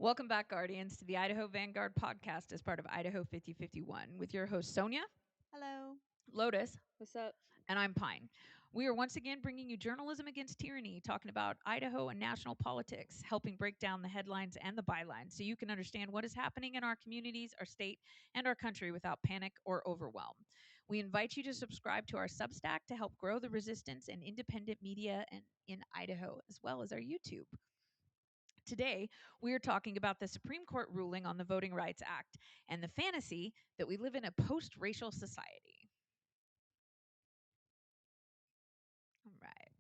Welcome back, Guardians, to the Idaho Vanguard podcast as part of Idaho 5051 with your host, Sonia, Hello. Lotus, What's up? and I'm Pine. We are once again bringing you journalism against tyranny, talking about Idaho and national politics, helping break down the headlines and the bylines so you can understand what is happening in our communities, our state, and our country without panic or overwhelm. We invite you to subscribe to our Substack to help grow the resistance and independent media in Idaho, as well as our YouTube. Today, we are talking about the Supreme Court ruling on the Voting Rights Act and the fantasy that we live in a post racial society. All right.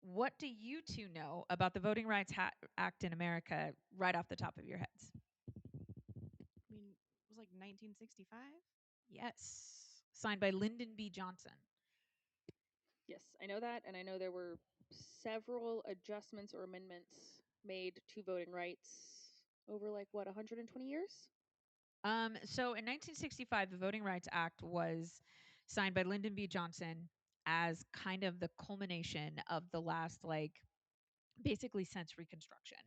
What do you two know about the Voting Rights Act in America right off the top of your heads? I mean, it was like 1965. Yes. Signed by Lyndon B. Johnson. Yes, I know that, and I know there were several adjustments or amendments made to voting rights over like what 120 years. So in 1965, the Voting Rights Act was signed by Lyndon B. Johnson as kind of the culmination of the last, like, basically since Reconstruction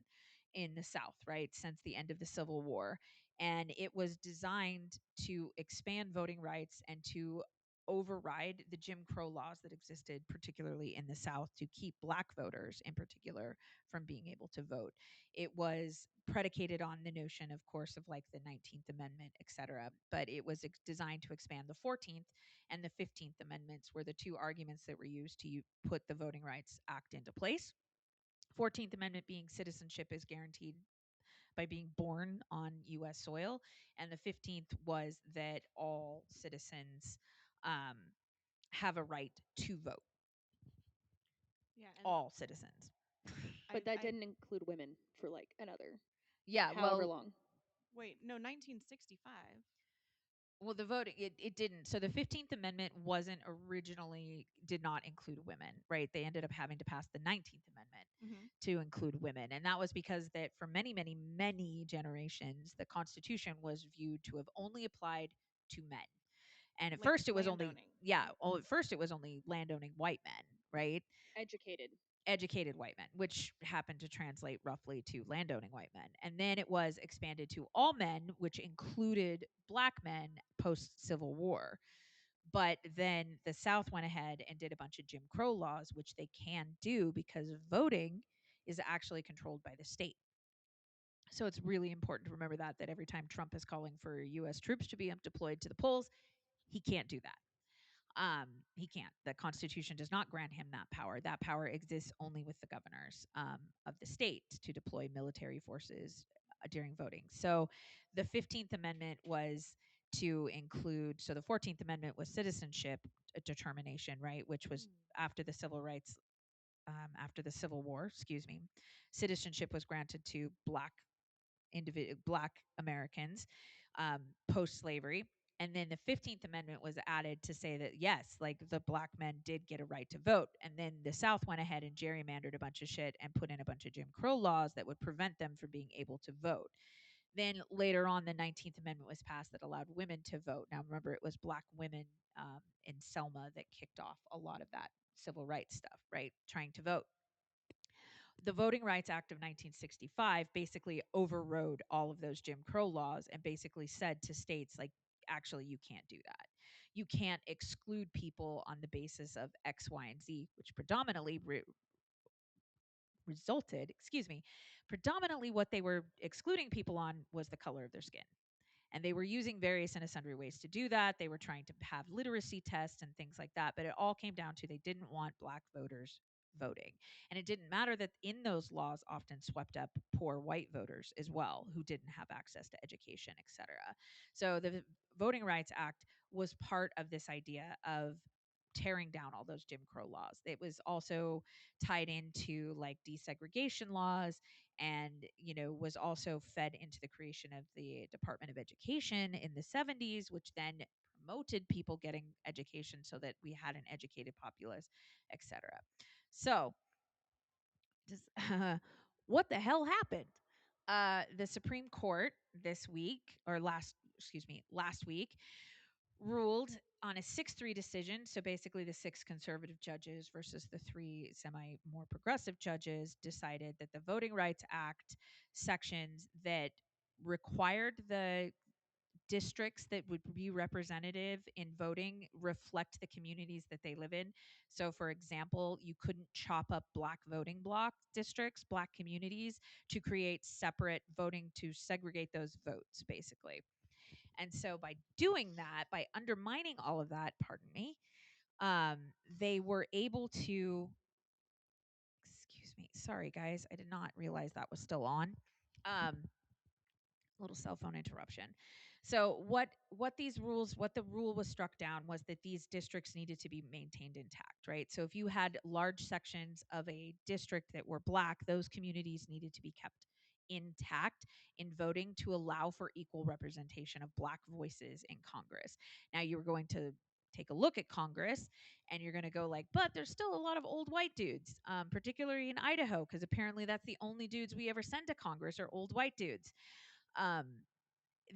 in the South, right? Since the end of the Civil War. And it was designed to expand voting rights and to override the Jim Crow laws that existed, particularly in the South, to keep Black voters in particular from being able to vote. It was predicated on the notion, of course, of like the 19th Amendment, et cetera, but it was designed to expand the 14th and the 15th Amendments were the two arguments that were used to put the Voting Rights Act into place. 14th Amendment being citizenship is guaranteed by being born on U.S. soil, and the 15th was that all citizens um, have a right to vote. Yeah, and All citizens. But that I didn't include women for like another Yeah, however well, long. wait, no, 1965. the voting it didn't. So the 15th Amendment wasn't originally did not include women, right? They ended up having to pass the 19th Amendment Mm-hmm. to include women, and that was because that for many, many, many generations, the Constitution was viewed to have only applied to men. And at Like first it was only landowning, yeah, right? well, at first it was only landowning white men, right? Educated. Educated white men, which happened to translate roughly to landowning white men. And then it was expanded to all men, which included black men post Civil War. But then the South went ahead and did a bunch of Jim Crow laws, which they can do because voting is actually controlled by the state. So it's really important to remember that every time Trump is calling for US troops to be deployed to the polls, he can't do that. He can't. The Constitution does not grant him that power. That power exists only with the governors of the state to deploy military forces during voting. So the 15th Amendment was to include, so the 14th Amendment was citizenship determination, right, which was after the civil rights, after the Civil War, excuse me. Citizenship was granted to black Americans post slavery. And then the 15th Amendment was added to say that, yes, like the black men did get a right to vote. And then the South went ahead and gerrymandered a bunch of shit and put in a bunch of Jim Crow laws that would prevent them from being able to vote. Then later on, the 19th Amendment was passed that allowed women to vote. Now, remember, it was black women in Selma that kicked off a lot of that civil rights stuff, right? Trying to vote. The Voting Rights Act of 1965 basically overrode all of those Jim Crow laws and basically said to states, like, actually, you can't do that. You can't exclude people on the basis of X, Y, and Z, which predominantly resulted, excuse me, predominantly what they were excluding people on was the color of their skin. And they were using various and sundry ways to do that. They were trying to have literacy tests and things like that. But it all came down to they didn't want black voters voting. And it didn't matter that in those laws often swept up poor white voters as well who didn't have access to education, et cetera. So the Voting Rights Act was part of this idea of tearing down all those Jim Crow laws. It was also tied into like desegregation laws and was also fed into the creation of the Department of Education in the 70s, which then promoted people getting education so that we had an educated populace, etc. So does, what the hell happened? The Supreme Court this week, or last week, ruled on a 6-3 decision, so basically the 6 conservative judges versus the 3 semi more progressive judges decided that the Voting Rights Act sections that required the districts that would be representative in voting reflect the communities that they live in. So, for example, you couldn't chop up black voting block districts, black communities, to create separate voting to segregate those votes, basically. And so, by doing that, by undermining all of that, pardon me, um, they were able to. Excuse me. Sorry, guys. I did not realize that was still on. Um, little cell phone interruption. So what the rule was struck down was that these districts needed to be maintained intact, right? So if you had large sections of a district that were black, those communities needed to be kept intact in voting to allow for equal representation of black voices in Congress. Now you're going to take a look at Congress and you're going to go like, but there's still a lot of old white dudes, particularly in Idaho, because apparently that's the only dudes we ever send to Congress are old white dudes. Um,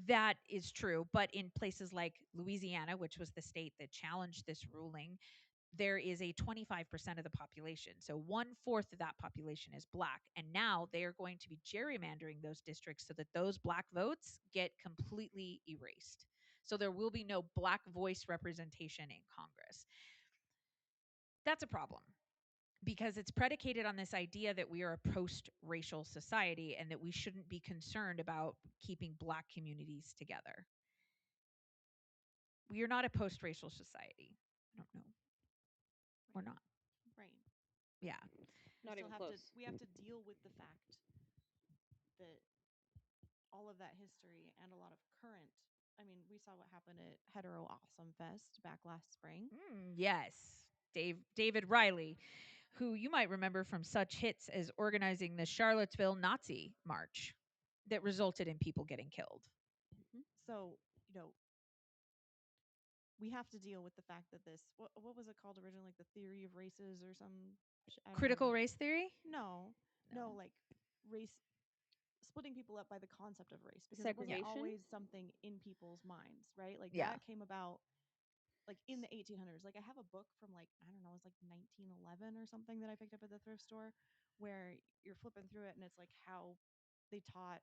that is true. But in places like Louisiana, which was the state that challenged this ruling, there is a 25% of the population. So 1/4 of that population is black. And now they are going to be gerrymandering those districts so that those black votes get completely erased. So there will be no black voice representation in Congress. That's a problem because it's predicated on this idea that we are a post-racial society and that we shouldn't be concerned about keeping black communities together. We are not a post-racial society. I don't know. We're not. Right. Yeah. Not even close. We have to deal with the fact that all of that history and a lot of current. I mean, we saw what happened at Hetero Awesome Fest back last spring. Yes. David Riley, who you might remember from such hits as organizing the Charlottesville Nazi March that resulted in people getting killed. So, we have to deal with the fact that this what was it called originally, like the theory of races or some I don't Critical remember. race theory? No, like race splitting people up by the concept of race because it wasn't Segregation? always something in people's minds, right? Like Yeah. that came about like in the 1800s. Like I have a book from like I don't know, it was like 1911 or something that I picked up at the thrift store where you're flipping through it and it's like how they taught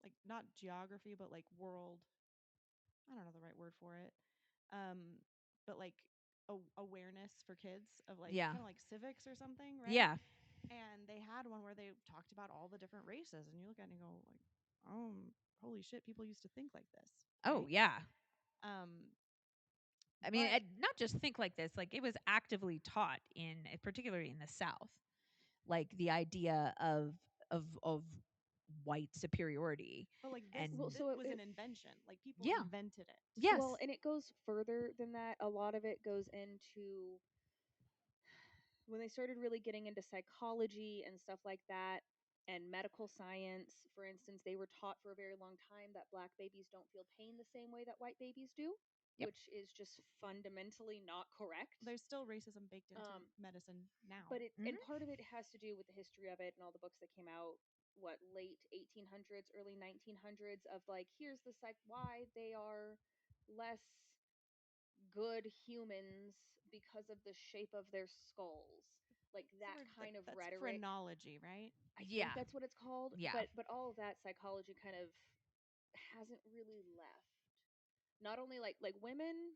like not geography but like world I don't know the right word for it. But like awareness for kids of like Yeah. kind of like civics or something, right? Yeah. And they had one where they talked about all the different races, and you look at it and go like, oh, holy shit, people used to think like this. Oh, Right? yeah. Um, I mean, but not just think like this, like it was actively taught particularly in the South, like the idea of white superiority. but like And Well, this so was an invention. Like people yeah, invented it. yes, well, and it goes further than that. A lot of it goes into when they started really getting into psychology and stuff like that and medical science. For instance, they were taught for a very long time that black babies don't feel pain the same way that white babies do, Yep. which is just fundamentally not correct. There's still racism baked into Um, medicine now. but and Mhm. part of it has to do with the history of it and all the books that came out what late 1800s early 1900s of like here's the why they are less good humans because of the shape of their skulls, like that kind of That's rhetoric. phrenology, right? I think Yeah, that's what it's called, yeah, but all of that psychology kind of hasn't really left. Not only like women,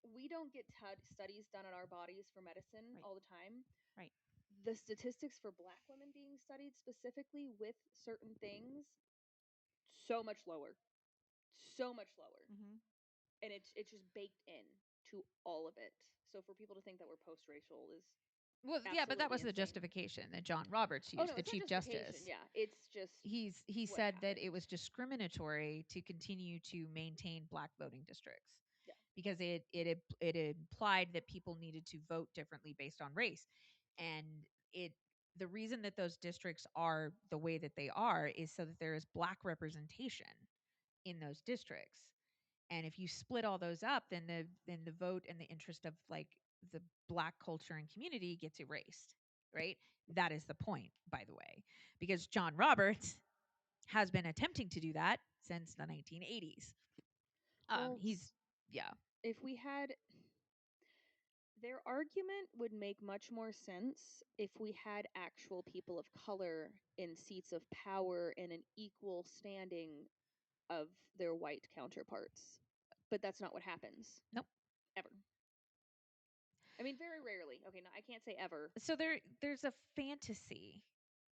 we don't get studies done on our bodies for medicine Right. all the time. Right. The statistics for black women being studied specifically with certain things so much lower, so much lower, Mm-hmm. and it's just baked in to all of it. So for people to think that we're post-racial is well, yeah, but that absolutely was the insane. justification that John Roberts Oh used, no, the it's not Chief justification. Justice. Yeah, it's just He what said that it happened. was discriminatory to continue to maintain black voting districts Yeah. because it implied that people needed to vote differently based on race, and it the reason that those districts are the way that they are is so that there is black representation in those districts. And if you split all those up, then the vote and the interest of like the black culture and community gets erased, right? That is the point, by the way, because John Roberts has been attempting to do that since the 1980s. Well, He's yeah, if we had their argument would make much more sense if we had actual people of color in seats of power in an equal standing of their white counterparts. But that's not what happens nope. ever. I mean, very rarely. Okay, no, I can't say ever. So there's a fantasy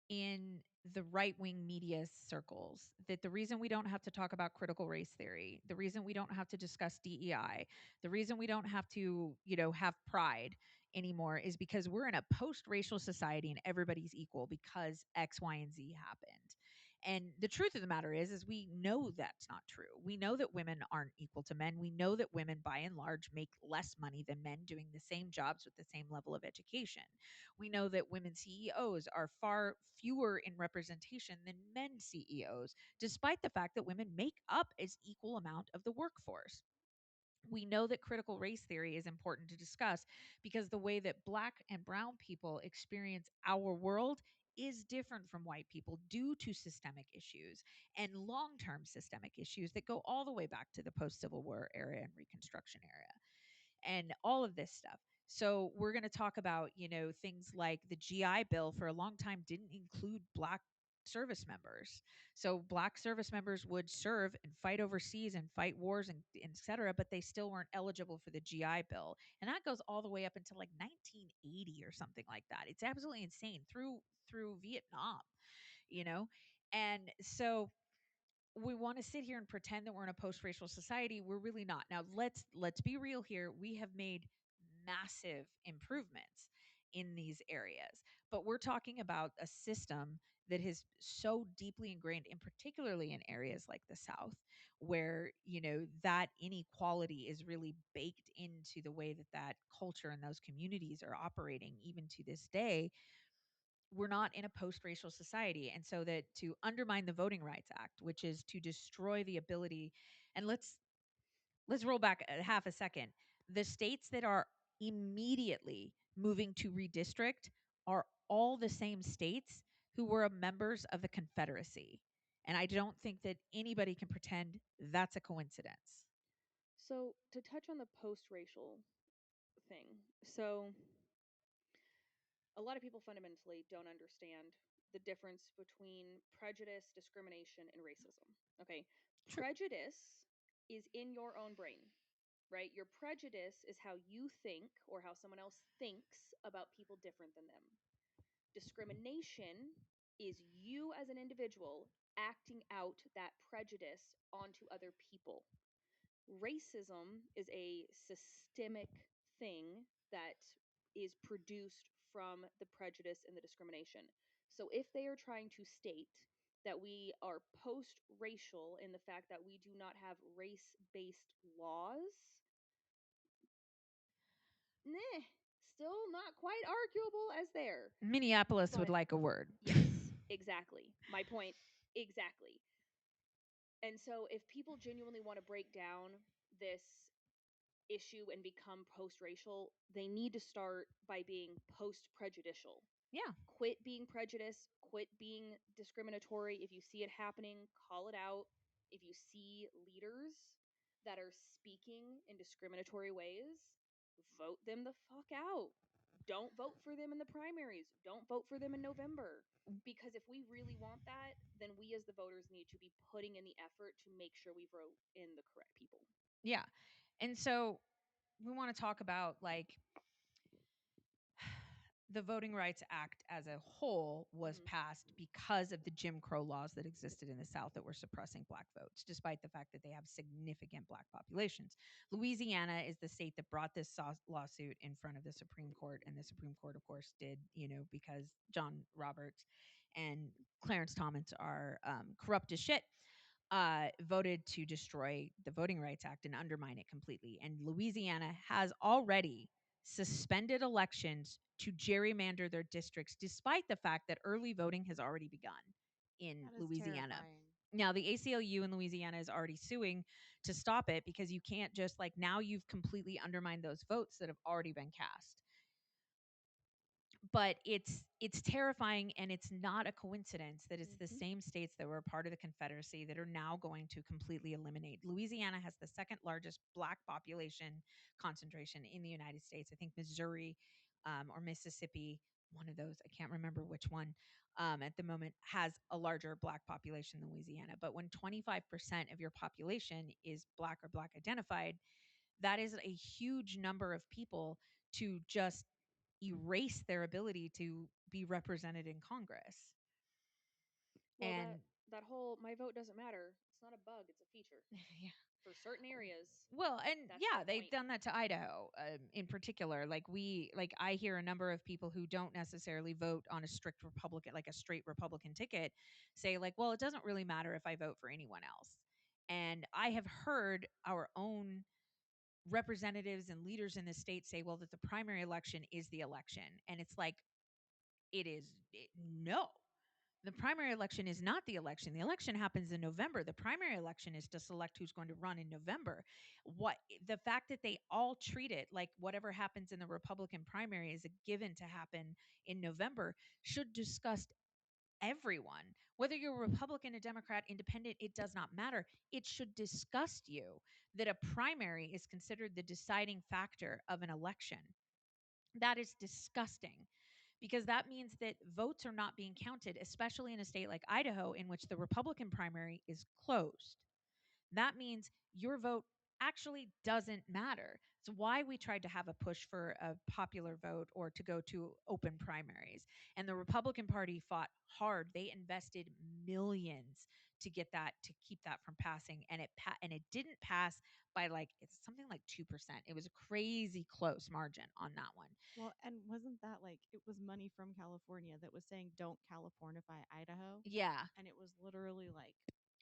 in the right wing media circles that the reason we don't have to talk about critical race theory, the reason we don't have to discuss DEI, the reason we don't have to, have pride anymore is because we're in a post racial society and everybody's equal because X, Y, and Z happened. And the truth of the matter is we know that's not true. We know that women aren't equal to men. We know that women, by and large, make less money than men doing the same jobs with the same level of education. We know that women CEOs are far fewer in representation than men CEOs, despite the fact that women make up as equal amount of the workforce. We know that critical race theory is important to discuss because the way that black and brown people experience our world is different from white people due to systemic issues and long-term systemic issues that go all the way back to the post-Civil War era and Reconstruction era and all of this stuff. So we're going to talk about, things like the GI Bill for a long time didn't include black service members. So black service members would serve and fight overseas and fight wars and et cetera, but they still weren't eligible for the GI Bill. And that goes all the way up until like 1980 or something like that. It's absolutely insane through Vietnam, you know? And so we want to sit here and pretend that we're in a post-racial society. We're really not. Now let's be real here. We have made massive improvements in these areas, but we're talking about a system that is so deeply ingrained, and particularly in areas like the South, where that inequality is really baked into the way that culture and those communities are operating even to this day. We're not in a post-racial society, and so that to undermine the Voting Rights Act, which is to destroy the ability, and let's roll back a half a second. The states that are immediately moving to redistrict are all the same states who were members of the Confederacy, and I don't think that anybody can pretend that's a coincidence. So, to touch on the post racial thing, so a lot of people fundamentally don't understand the difference between prejudice, discrimination, and racism. Okay. True. Prejudice is in your own brain, right? Your prejudice is how you think or how someone else thinks about people different than them. Discrimination is you as an individual acting out that prejudice onto other people. Racism is a systemic thing that is produced from the prejudice and the discrimination. So if they are trying to state that we are post racial in the fact that we do not have race based laws, nah, still not quite arguable as there. Minneapolis would But like a word. yes, exactly. My point exactly. And so if people genuinely want to break down this issue and become post racial, they need to start by being post prejudicial. Yeah. Quit being prejudiced, quit being discriminatory. If you see it happening, call it out. If you see leaders that are speaking in discriminatory ways, vote them the fuck out. Don't vote for them in the primaries. Don't vote for them in November. Because if we really want that, then we as the voters need to be putting in the effort to make sure we vote in the correct people. Yeah. And so we want to talk about like the Voting Rights Act as a whole was Mm-hmm. passed because of the Jim Crow laws that existed in the South that were suppressing black votes, despite the fact that they have significant black populations. Louisiana is the state that brought this lawsuit in front of the Supreme Court, and the Supreme Court, of course, did, because John Roberts and Clarence Thomas are corrupt as shit. Voted to destroy the Voting Rights Act and undermine it completely. And Louisiana has already suspended elections to gerrymander their districts, despite the fact that early voting has already begun in That is Louisiana. terrifying. Now, the ACLU in Louisiana is already suing to stop it because you can't just now you've completely undermined those votes that have already been cast. but it's terrifying, and it's not a coincidence that it's the Hmm. same states that were a part of the Confederacy that are now going to completely eliminate. Louisiana has the second largest black population concentration in the United States. I think Missouri, or Mississippi, one of those, I can't remember which one, at the moment, has a larger black population than Louisiana. But when 25% of your population is black or black identified, that is a huge number of people to just erase their ability to be represented in Congress. Well, And that whole "my vote doesn't matter." It's not a bug; it's a feature. yeah. For certain areas, Well, and that's yeah, their they've point. done that to Idaho, in particular. Like I hear a number of people who don't necessarily vote on a strict Republican, like a straight Republican ticket, say like, well, it doesn't really matter if I vote for anyone else. And I have heard our own representatives and leaders in the state say, well, that the primary election is the election. And it's like, no. The primary election is not the election. The election happens in November. The primary election is to select who's going to run in November. What the fact that they all treat it like whatever happens in the Republican primary is a given to happen in November should disgust everyone. Whether you're a Republican, a Democrat, independent, it does not matter. It should disgust you that a primary is considered the deciding factor of an election. That is disgusting, because that means that votes are not being counted, especially in a state like Idaho, in which the Republican primary is closed. That means your vote actually doesn't matter. It's why we tried to have a push for a popular vote or to go to open primaries. And the Republican Party fought hard. They invested millions to get that, to keep that from passing, and it didn't pass by, like, it's something like 2%. It was a crazy close margin on that one. Well, and wasn't that like it was money from California that was saying don't Californify Idaho? Yeah. And it was literally like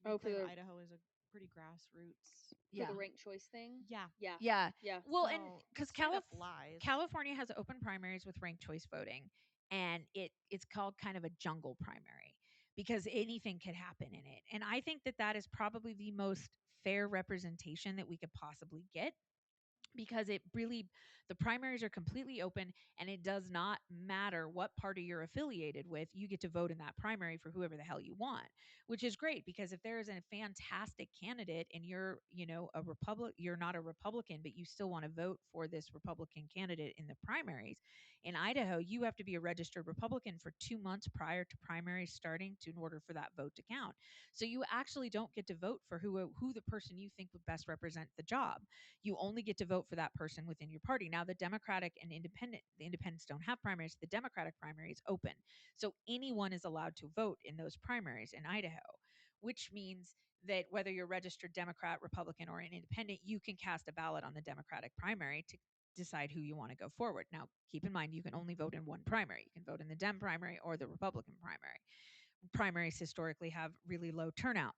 we Oh, claim Idaho is a pretty grassroots. for Yeah. the ranked choice thing. Yeah. Yeah, Yeah. yeah. Well, and So because straight up lies. California has open primaries with ranked choice voting, and it's called kind of a jungle primary because anything could happen in it. And I think that that is probably the most fair representation that we could possibly get, because it really, the primaries are completely open, and it does not matter what party you're affiliated with. You get to vote in that primary for whoever the hell you want, which is great, because if there is a fantastic candidate and you're, you're not a Republican, but you still want to vote for this Republican candidate in the primaries. In Idaho, you have to be a registered Republican for 2 months prior to primaries starting in order for that vote to count. So you actually don't get to vote for who the person you think would best represent the job. You only get to vote for that person within your party. Now, the independents don't have primaries. The Democratic primary is open. So anyone is allowed to vote in those primaries in Idaho, which means that whether you're registered Democrat, Republican, or an independent, you can cast a ballot on the Democratic primary to decide who you want to go forward. Now, keep in mind, you can only vote in one primary. You can vote in the Dem primary or the Republican primary. Primaries historically have really low turnout.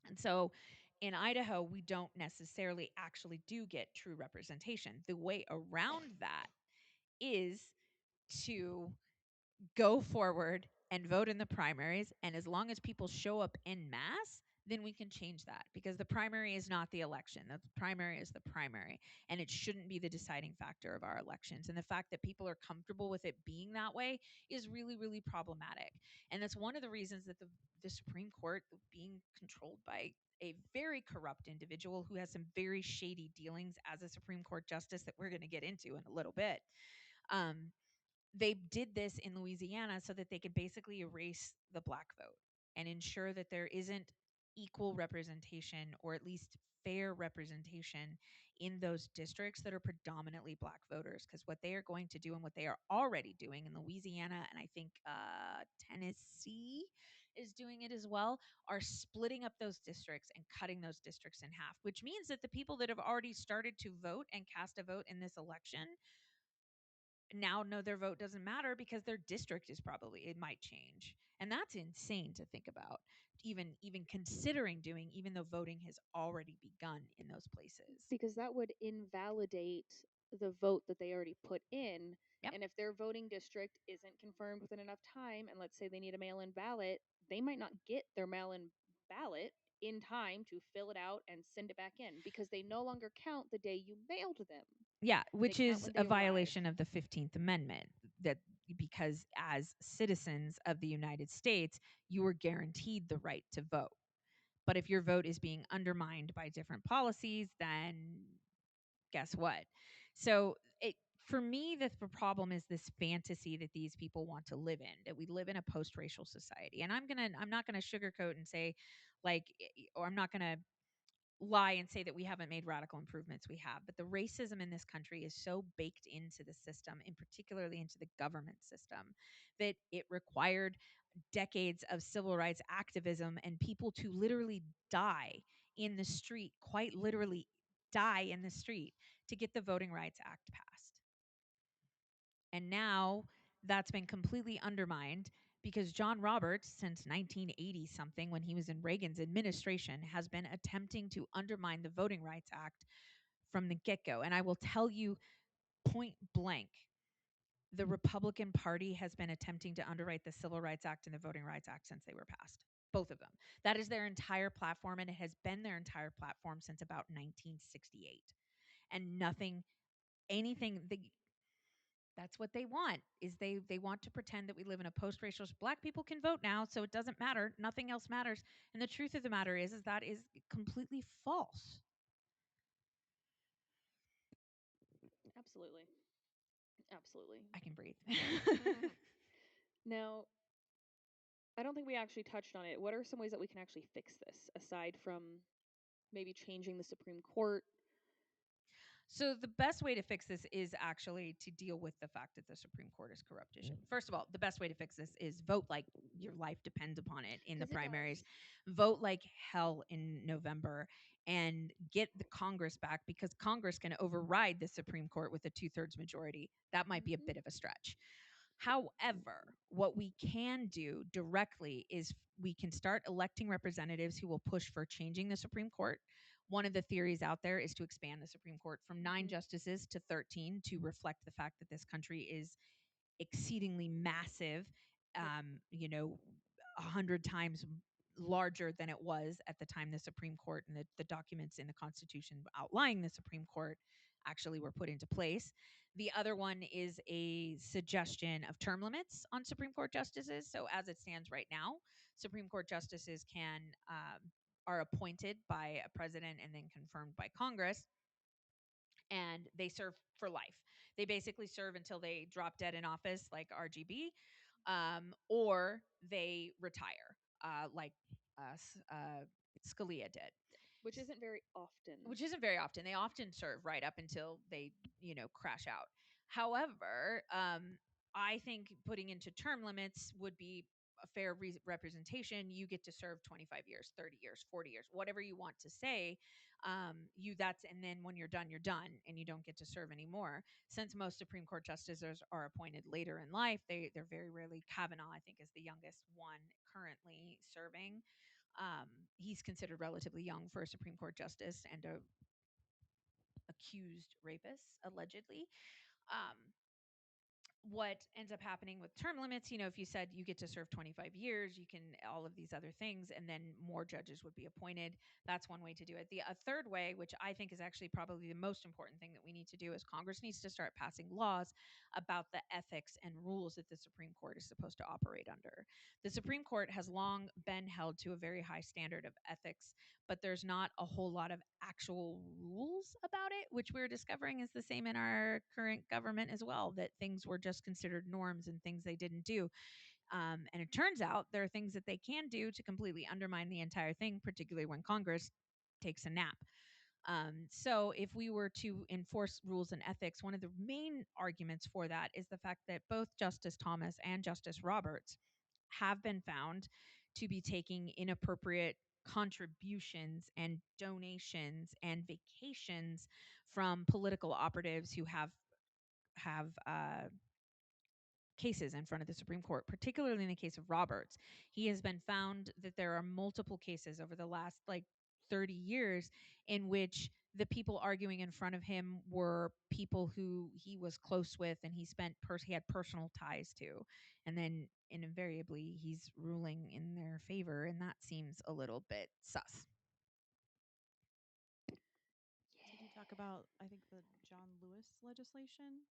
And so in Idaho, we don't necessarily actually do get true representation. The way around that is to go forward and vote in the primaries. And as long as people show up en masse, then we can change that, because the primary is not the election. The primary is the primary, and it shouldn't be the deciding factor of our elections. And the fact that people are comfortable with it being that way is really, really problematic. And that's one of the reasons that the Supreme Court, being controlled by a very corrupt individual who has some very shady dealings as a Supreme Court justice that we're going to get into in a little bit, um, they did this in Louisiana so that they could basically erase the black vote and ensure that there isn't equal representation, or at least fair representation, in those districts that are predominantly black voters. Because what they are going to do, and what they are already doing in Louisiana, and I think Tennessee is doing it as well, are splitting up those districts and cutting those districts in half, which means that the people that have already started to vote and cast a vote in this election now know their vote doesn't matter, because their district is probably, it might change. And that's insane to think about, even considering doing, even though voting has already begun in those places. Because that would invalidate the vote that they already put in. Yep. And if their voting district isn't confirmed within enough time, and let's say they need a mail in ballot, they might not get their mail in ballot in time to fill it out and send it back in because they no longer count the day you mailed them. Yeah, They which count is when a they arrive. violation of the 15th Amendment, that because as citizens of the United States, you are guaranteed the right to vote. But if your vote is being undermined by different policies, then guess what? So it for me, the problem is this fantasy that these people want to live in, that we live in a post-racial society. And I'm not gonna sugarcoat and say like, or I'm not gonna lie and say that we haven't made radical improvements. We have, but the racism in this country is so baked into the system, and particularly into the government system, that it required decades of civil rights activism and people to literally die in the street, quite literally die in the street, to get the Voting Rights Act passed. And now that's been completely undermined because John Roberts, since 1980 something, when he was in Reagan's administration, has been attempting to undermine the Voting Rights Act from the get go. And I will tell you point blank, the Republican Party has been attempting to underwrite the Civil Rights Act and the Voting Rights Act since they were passed. Both of them. That is their entire platform, and it has been their entire platform since about 1968. And nothing, anything, that's what they want, is they want to pretend that we live in a post-racial, black people can vote now, so it doesn't matter, nothing else matters. And the truth of the matter is that is completely false. Absolutely. Absolutely. I can breathe. Now, I don't think we actually touched on it. What are some ways that we can actually fix this aside from maybe changing the Supreme Court? So the best way to fix this is actually to deal with the fact that the Supreme Court is corrupt. First of all, the best way to fix this is vote like your life depends upon it in the Because it primaries. does. Vote like hell in November and get the Congress back, because Congress can override the Supreme Court with a 2/3 majority. That might be a Hmm. bit of a stretch. However, what we can do directly is we can start electing representatives who will push for changing the Supreme Court. One of the theories out there is to expand the Supreme Court from 9 Hmm. justices to 13 to reflect the fact that this country is exceedingly massive, Yep. you know, 100 times larger than it was at the time the Supreme Court and the documents in the Constitution outlining the Supreme Court actually were put into place. The other one is a suggestion of term limits on Supreme Court justices. So as it stands right now, Supreme Court justices are appointed by a president and then confirmed by Congress, and they serve for life. They basically serve until they drop dead in office, like RGB, or they retire, like Scalia did, Which isn't very often. which isn't very often. They often serve right up until they, crash out. However, I think putting into term limits would be a fair representation. You get to serve 25 years, 30 years, 40 years, whatever you want to say. And then when you're done and you don't get to serve anymore. Since most Supreme Court justices are appointed later in life, they're very rarely. Kavanaugh, I think, is the youngest one currently serving. He's considered relatively young for a Supreme Court justice and a accused rapist, allegedly. Um, what ends up happening with term limits, if you said you get to serve 25 years, you can all of these other things, and then more judges would be appointed. That's one way to do it. A third way, which I think is actually probably the most important thing that we need to do, is Congress needs to start passing laws about the ethics and rules that the Supreme Court is supposed to operate under. The Supreme Court has long been held to a very high standard of ethics, but there's not a whole lot of actual rules about it, which we're discovering is the same in our current government as well, that things were just considered norms and things they didn't do. And it turns out there are things that they can do to completely undermine the entire thing, particularly when Congress takes a nap. So, if we were to enforce rules and ethics, one of the main arguments for that is the fact that both Justice Thomas and Justice Roberts have been found to be taking inappropriate contributions and donations and vacations from political operatives who have cases in front of the Supreme Court, particularly in the case of Roberts. He has been found that there are multiple cases over the last like 30 years in which the people arguing in front of him were people who he was close with and he had personal ties to. And then and invariably he's ruling in their favor, and that seems a little bit sus. Did you talk about, I think, the John Lewis legislation?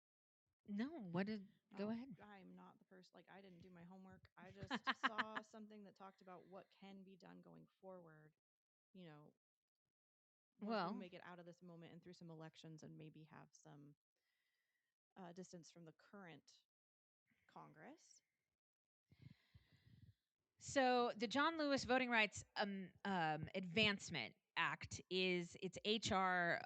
No, what did go Oh, ahead. I'm not the person. Like, I didn't do my homework. I just saw something that talked about what can be done going forward. You know, once we Well, make it out of this moment and through some elections and maybe have some distance from the current Congress. so the John Lewis Voting Rights Advancement Act is it's HR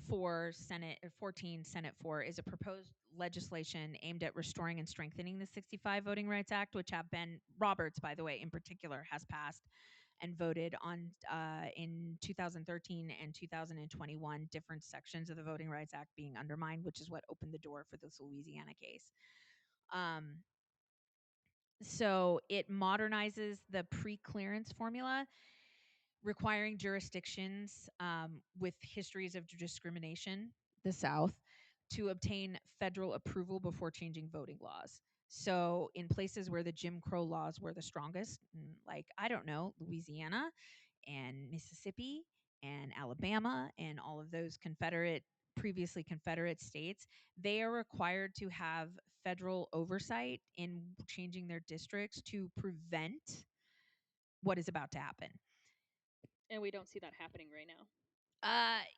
14 Senate 4 is a proposed legislation aimed at restoring and strengthening the 65 Voting Rights Act, which have been Roberts, by the way, in particular, has passed and voted on in 2013 and 2021, different sections of the Voting Rights Act being undermined, which is what opened the door for this Louisiana case. Um, so it modernizes the pre-clearance formula, requiring jurisdictions with histories of discrimination, the South, to obtain federal approval before changing voting laws. So, in places where the Jim Crow laws were the strongest, like, I don't know, Louisiana and Mississippi and Alabama and all of those previously Confederate states, they are required to have federal oversight in changing their districts to prevent what is about to happen. And we don't see that happening right now.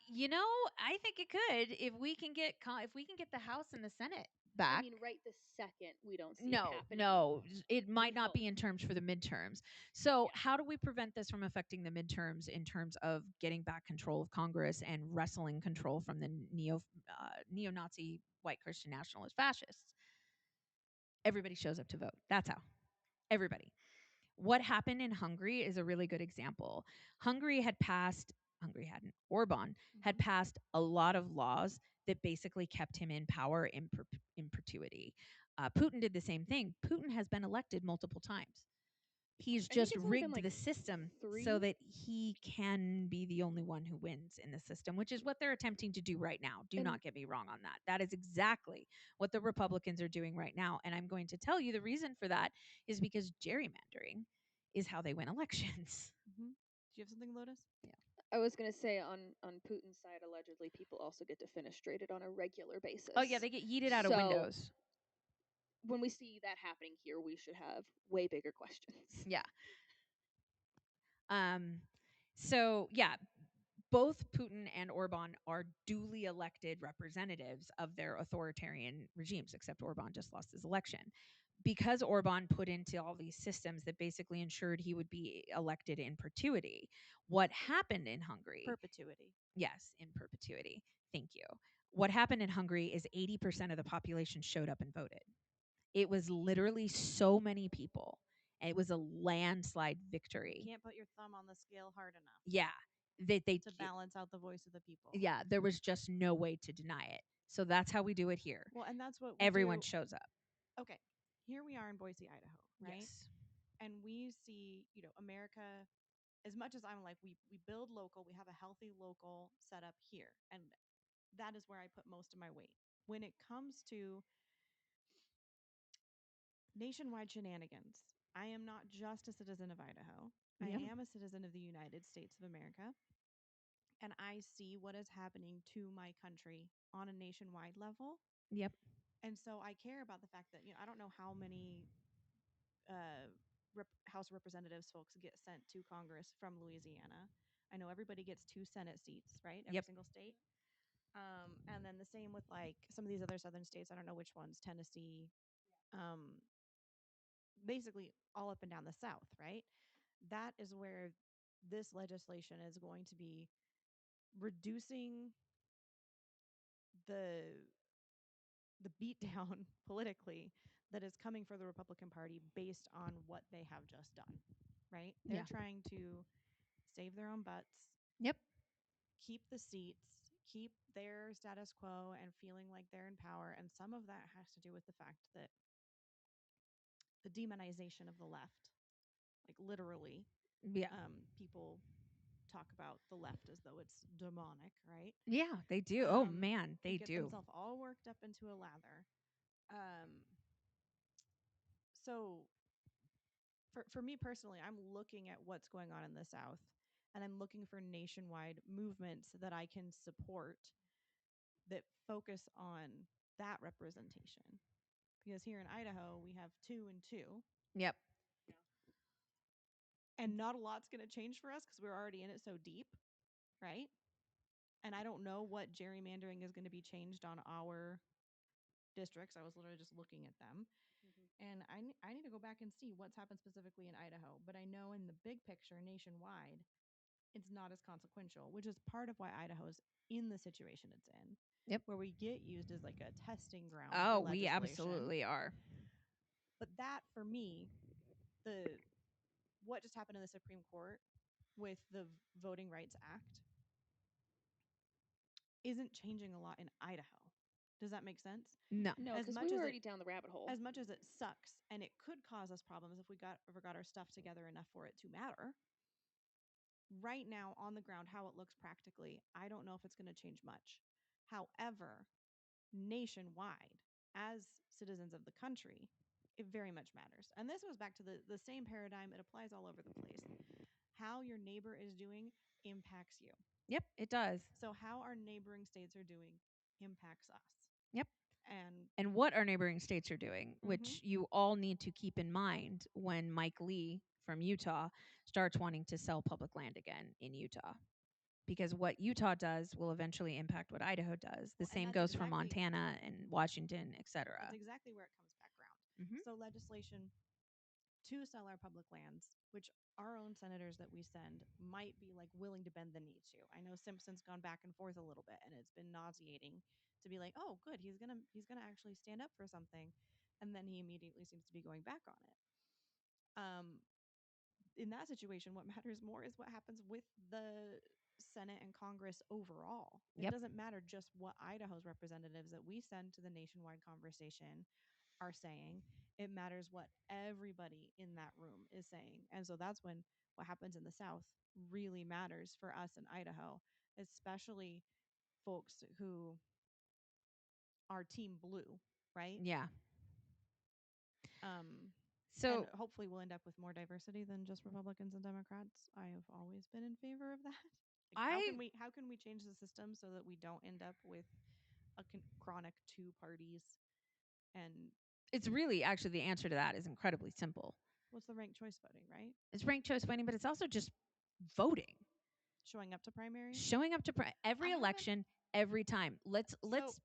You know, I think it could if we can get the House and the Senate back. I mean, right this second, we don't see it No, happening. no, it might We not hope. be in terms for the midterms. So, Yeah. how do we prevent this from affecting the midterms in terms of getting back control of Congress and wrestling control from the neo-Nazi white Christian nationalist fascists? Everybody shows up to vote. That's how. Everybody. What happened in Hungary is a really good example. Hungary hadn't, Orban had Mm-hmm. passed a lot of laws that basically kept him in power in perpetuity. Putin did the same thing. Putin has been elected multiple times. He's I think just it's only been rigged like the system so 3. that he can be the only one who wins in the system, which is what they're attempting to do right now. Do And not get me wrong on that. That is exactly what the Republicans are doing right now. And I'm going to tell you the reason for that is because gerrymandering is how they win elections. Mm-hmm. Do you have something, Lotus? I was gonna say on Putin's side, allegedly, people also get defenestrated on a regular basis. Oh, yeah, they get yeeted out of So windows. when we see that happening here, we should have way bigger questions. Yeah. Um, so, yeah, both Putin and Orban are duly elected representatives of their authoritarian regimes, except Orban just lost his election. Because Orban put into all these systems that basically ensured he would be elected in perpetuity, what happened in Hungary? Perpetuity. Yes, in perpetuity. Thank you. What happened in Hungary is 80% of the population showed up and voted. It was literally so many people. And it was a landslide victory. You can't put your thumb on the scale hard enough. Yeah. They to balance out the voice of the people. Yeah, there was just no way to deny it. So that's how we do it here. Well, and that's what we Everyone do. shows up. Okay, here we are in Boise, Idaho, right? Yes. And we see, America. As much as I'm like, we build local, we have a healthy local setup here, and that is where I put most of my weight. When it comes to nationwide shenanigans, I am not just a citizen of Idaho. I Yep. am a citizen of the United States of America, and I see what is happening to my country on a nationwide level. Yep. And so I care about the fact that, I don't know how many House of Representatives folks get sent to Congress from Louisiana. I know everybody gets 2 Senate seats, right? Every Yep. single state. And then the same with like some of these other southern states. I don't know which ones, Tennessee, um, basically all up and down the South, right? That is where this legislation is going to be reducing the the beatdown politically that is coming for the Republican Party based on what they have just done, right? They're Yeah. trying to save their own butts, Yep. keep the seats, keep their status quo and feeling like they're in power. And some of that has to do with the fact that the demonization of the left, like literally, Yeah. people talk about the left as though it's demonic, right? Yeah, they do. Oh man, And they get do. themselves all worked up into a lather. So for me personally, I'm looking at what's going on in the South, and I'm looking for nationwide movements that I can support that focus on that representation. Because here in Idaho, we have 2 and 2, Yep. and not a lot's going to change for us because we're already in it so deep, right? And I don't know what gerrymandering is going to be changed on our districts. I was literally just looking at them. Mm-hmm. And I need to go back and see what's happened specifically in Idaho. But I know in the big picture, nationwide, it's not as consequential, which is part of why Idaho's in the situation it's in, Yep. where we get used as like a testing ground Oh, for we legislation. absolutely are. But that, for me, the what just happened in the Supreme Court with the Voting Rights Act isn't changing a lot in Idaho. Does that make sense? No. No, As because much we were as it already down the rabbit hole. as much as it sucks and it could cause us problems if we ever got our stuff together enough for it to matter. Right now on the ground, how it looks practically, I don't know if it's going to change much. However, nationwide, as citizens of the country, it very much matters. And this goes back to the same paradigm. It applies all over the place. How your neighbor is doing impacts you. Yep, it does. So how our neighboring states are doing impacts us. Yep. And And what our neighboring states are doing, Mhm. which you all need to keep in mind when Mike Lee from Utah starts wanting to sell public land again in Utah. Because what Utah does will eventually impact what Idaho does. The well, and same goes for Montana and Washington, etc. that's exactly where it comes back around. Mm-hmm. So legislation to sell our public lands, which our own senators that we send might be like willing to bend the knee to. I know Simpson's gone back and forth a little bit, and it's been nauseating to be like, oh, good, he's gonna actually stand up for something, and then he immediately seems to be going back on it. Um, in that situation, what matters more is what happens with the Senate and Congress overall. It Yep. doesn't matter just what Idaho's representatives that we send to the nationwide conversation are saying. It matters what everybody in that room is saying. And so that's when what happens in the South really matters for us in Idaho, especially folks who are team blue, right? Yeah. And So hopefully we'll end up with more diversity than just Republicans and Democrats. I have always been in favor of that. Like, I how can we change the system so that we don't end up with a chronic 2 parties? And it's really actually the answer to that is incredibly simple. what's the ranked choice voting, right? It's ranked choice voting, but it's also just voting. Showing up to primaries. Showing up to every haven't- election every time. Let's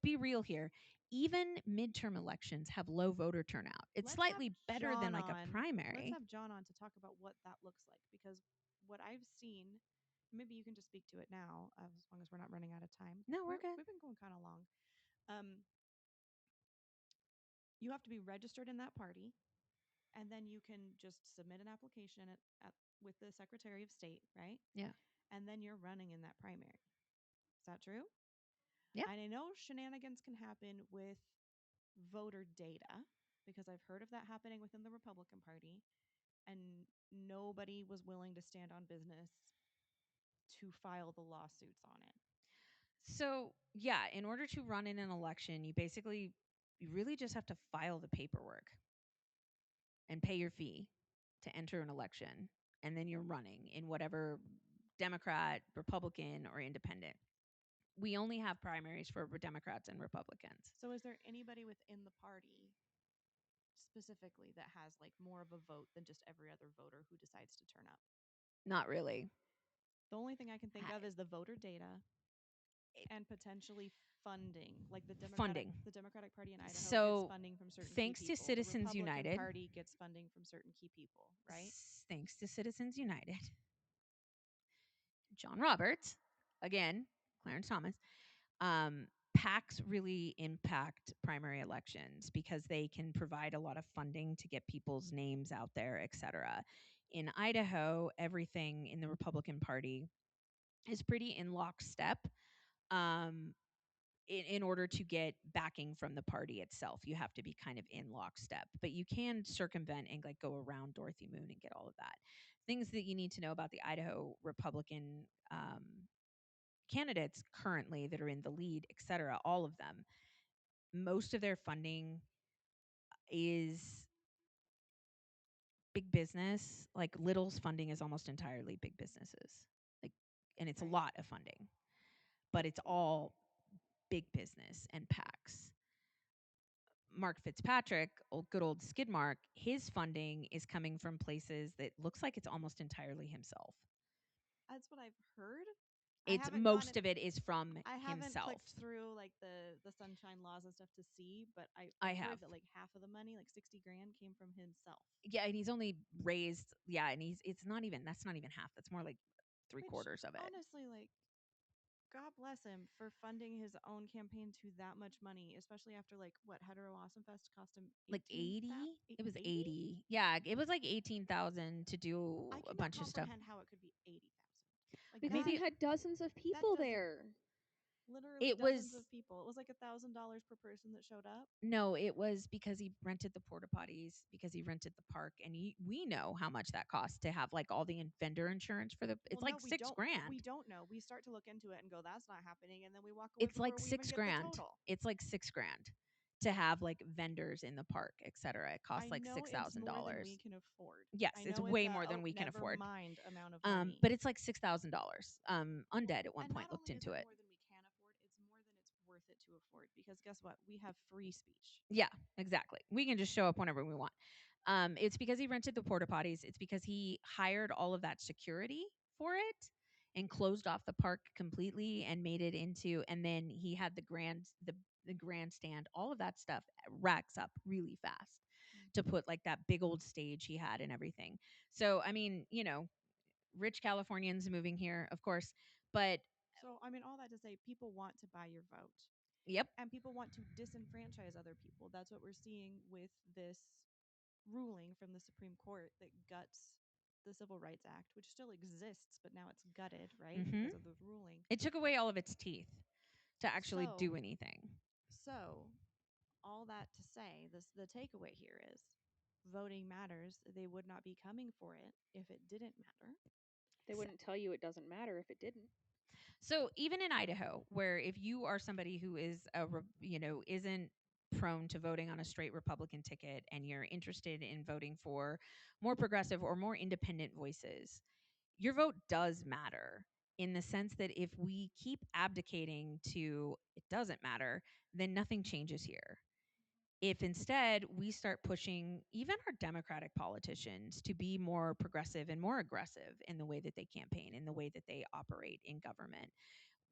be real here. Even midterm elections have low voter turnout. It's let's have slightly better than John like a on. Let's primary. have John on to talk about what that looks like, because what I've seen, maybe you can just speak to it now, as long as we're not running out of time. No, we're good. We've been going kind of long. You have to be registered in that party, and then you can just submit an application with the Secretary of State, right? Yeah. And then you're running in that primary. Is that true? Yeah. And I know shenanigans can happen with voter data, because I've heard of that happening within the Republican Party, and nobody was willing to stand on business to file the lawsuits on it. So, yeah, in order to run in an election, you really just have to file the paperwork and pay your fee to enter an election, and then you're running in whatever Democrat, Republican, or independent. We only have primaries for Democrats and Republicans. So is there anybody within the party specifically that has like more of a vote than just every other voter who decides to turn up? Not really. The only thing I can think Ha- of is the voter data and potentially funding. Like Funding. the Democratic Party in Idaho gets So, funding from certain key thanks to people. The Citizens Republican United, Party gets funding from certain key people, right? thanks to Citizens United, John Roberts, again, Clarence Thomas, PACs really impact primary elections because they can provide a lot of funding to get people's names out there, etc. In Idaho, everything in the Republican Party is pretty in lockstep. Um, in order to get backing from the party itself, you have to be kind of in lockstep, but you can circumvent and like go around Dorothy Moon and get all of that. things that you need to know about the Idaho Republican candidates currently that are in the lead, et cetera, all of them, most of their funding is big business. Like Little's funding is almost entirely big businesses. Like, and it's a Right. lot of funding, but it's all big business and PACs. Mark Fitzpatrick, good old Skidmark, his funding is coming from places that looks like it's almost entirely himself. That's what I've heard. I It's haven't gone. most of it is from I haven't himself. clicked through like the sunshine laws and stuff to see, but I I've have. heard that like half of the money, like 60 grand, came from himself. Yeah, and he's only raised, yeah, and it's not even, that's not even half. That's more like three Which quarters of it. honestly, like, God bless him for funding his own campaign to that much money, especially after like what Hetero Awesome Fest cost him Like 18 80? It was 80. 80. Yeah, it was like 18,000 to do I a cannot bunch of stuff. comprehend how it could be 80,000. Like Because that he Maybe had dozens of that people doesn't there. literally it dozens was of people. It was like $1,000 per person that showed up. no, it was because he rented the porta potties, because he rented the park, and we know how much that costs to have like all the vendor insurance for the. Well, It's no, like six we grand. don't know. We start to look into it and go, that's not happening, and then we walk away It's before like we even six get the grand. total. It's like 6 grand to have like vendors in the park, etc. It costs I like know six it's thousand more than we dollars. can afford. Yes, I it's know it's way a more than oh we can never afford. mind amount of money. But it's like $6,000. Well, Undead at one and point not looked only is into it it. more than we can afford, it's more than it's worth it to afford because guess what? We have free speech. Yeah, exactly. We can just show up whenever we want. It's because he rented the porta potties. It's because he hired all of that security for it and closed off the park completely and made it into. And then he had the grandstand. All of that stuff racks up really fast to put like that big old stage he had and everything. So I mean, rich Californians moving here, of course, but So, I mean, all that to say, people want to buy your vote yep. and people want to disenfranchise other people. That's what we're seeing with this ruling from the Supreme Court that guts the Civil Rights Act, which still exists, but now it's gutted, right? Hmm. Because of the ruling. It took away all of its teeth to actually So, do anything. so all that to say, this the takeaway here is voting matters. They would not be coming for it if it didn't matter. They wouldn't tell you it doesn't matter if it didn't. So even in Idaho, where if you are somebody who is isn't prone to voting on a straight Republican ticket and you're interested in voting for more progressive or more independent voices, your vote does matter in the sense that if we keep abdicating to it doesn't matter, then nothing changes here. If instead we start pushing even our Democratic politicians to be more progressive and more aggressive in the way that they campaign, in the way that they operate in government,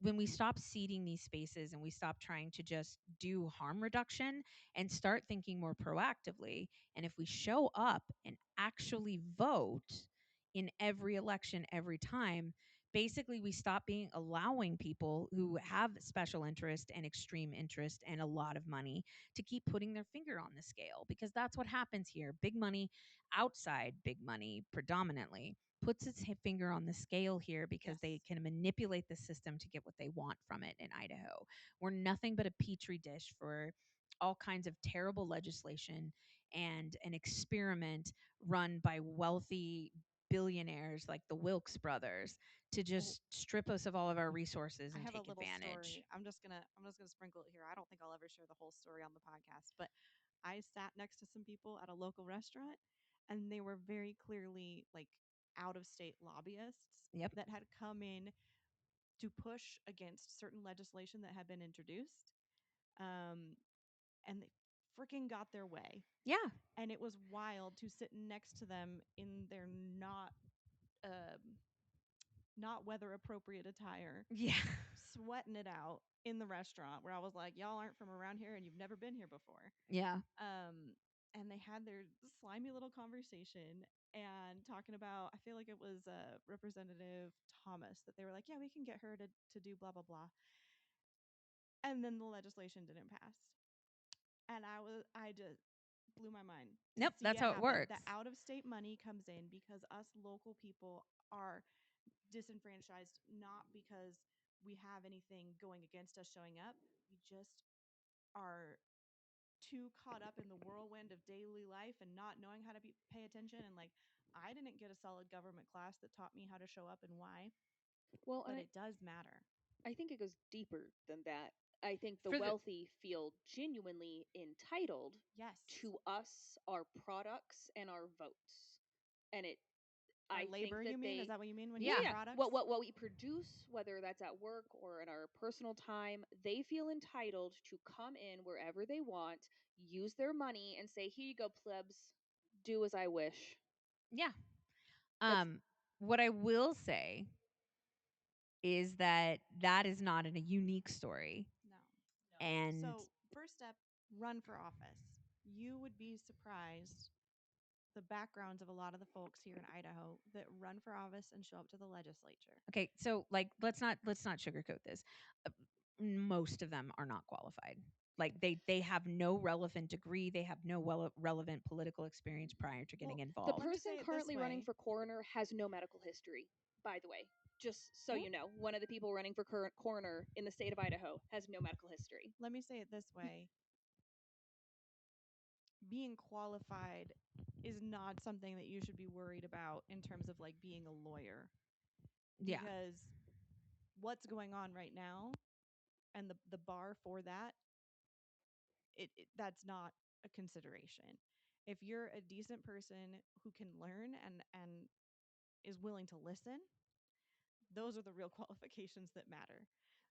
when we stop seeding these spaces and we stop trying to just do harm reduction and start thinking more proactively, and if we show up and actually vote in every election every time, basically we stop being allowing people who have special interest and extreme interest and a lot of money to keep putting their finger on the scale, because that's what happens here. Big money, outside big money predominantly, puts its finger on the scale here because Yes. they can manipulate the system to get what they want from it in Idaho. We're nothing but a petri dish for all kinds of terrible legislation and an experiment run by wealthy billionaires like the Wilkes brothers to Well, just strip us of all of our resources I and have a take little advantage. story. I'm just gonna sprinkle it here. I don't think I'll ever share the whole story on the podcast, but I sat next to some people at a local restaurant and they were very clearly like out of state lobbyists Yep. that had come in to push against certain legislation that had been introduced. Um, and they freaking got their way. Yeah. And it was wild to sit next to them in their um, not weather appropriate attire, Yeah. sweating it out in the restaurant where I was like, y'all aren't from around here and you've never been here before. Yeah. And they had their slimy little conversation and talking about, I feel like it was Representative Thomas, that they were like, yeah, we can get her to do blah, blah, blah. And then the legislation didn't pass. And I just blew my mind to Nope. see That's it how it happen. works. The out of state money comes in because us local people are disenfranchised, not because we have anything going against us showing up. We just are too caught up in the whirlwind of daily life and not knowing how to pay attention and like I didn't get a solid government class that taught me how to show up and why, Well, and but it does matter. I think it goes deeper than that. I think the For the wealthy feel genuinely entitled Yes. to us, our products, and our votes. And Our I think labor, that you mean? Is they, that what you mean when you yeah, Yeah. say yeah, products? what we produce, whether that's at work or in our personal time, they feel entitled to come in wherever they want, use their money, and say, "Here you go, plebs, do as I wish." yeah. That's What I will say is that that is not a unique story. No. And So, first step, run for office. You would be surprised the backgrounds of a lot of the folks here in Idaho that run for office and show up to the legislature. okay, so like let's not sugarcoat this. Uh, Most of them are not qualified. Like they have no relevant degree, they have no relevant political experience prior to getting Well, the involved. let me person say it this currently running way. for coroner has no medical history, by the way. Just so Well, you know, one of the people running for current coroner in the state of Idaho has no medical history. let me say it this way. Being qualified is not something that you should be worried about in terms of like being a lawyer, Yeah. because what's going on right now and the bar for that, that's not a consideration. If you're a decent person who can learn and is willing to listen, those are the real qualifications that matter.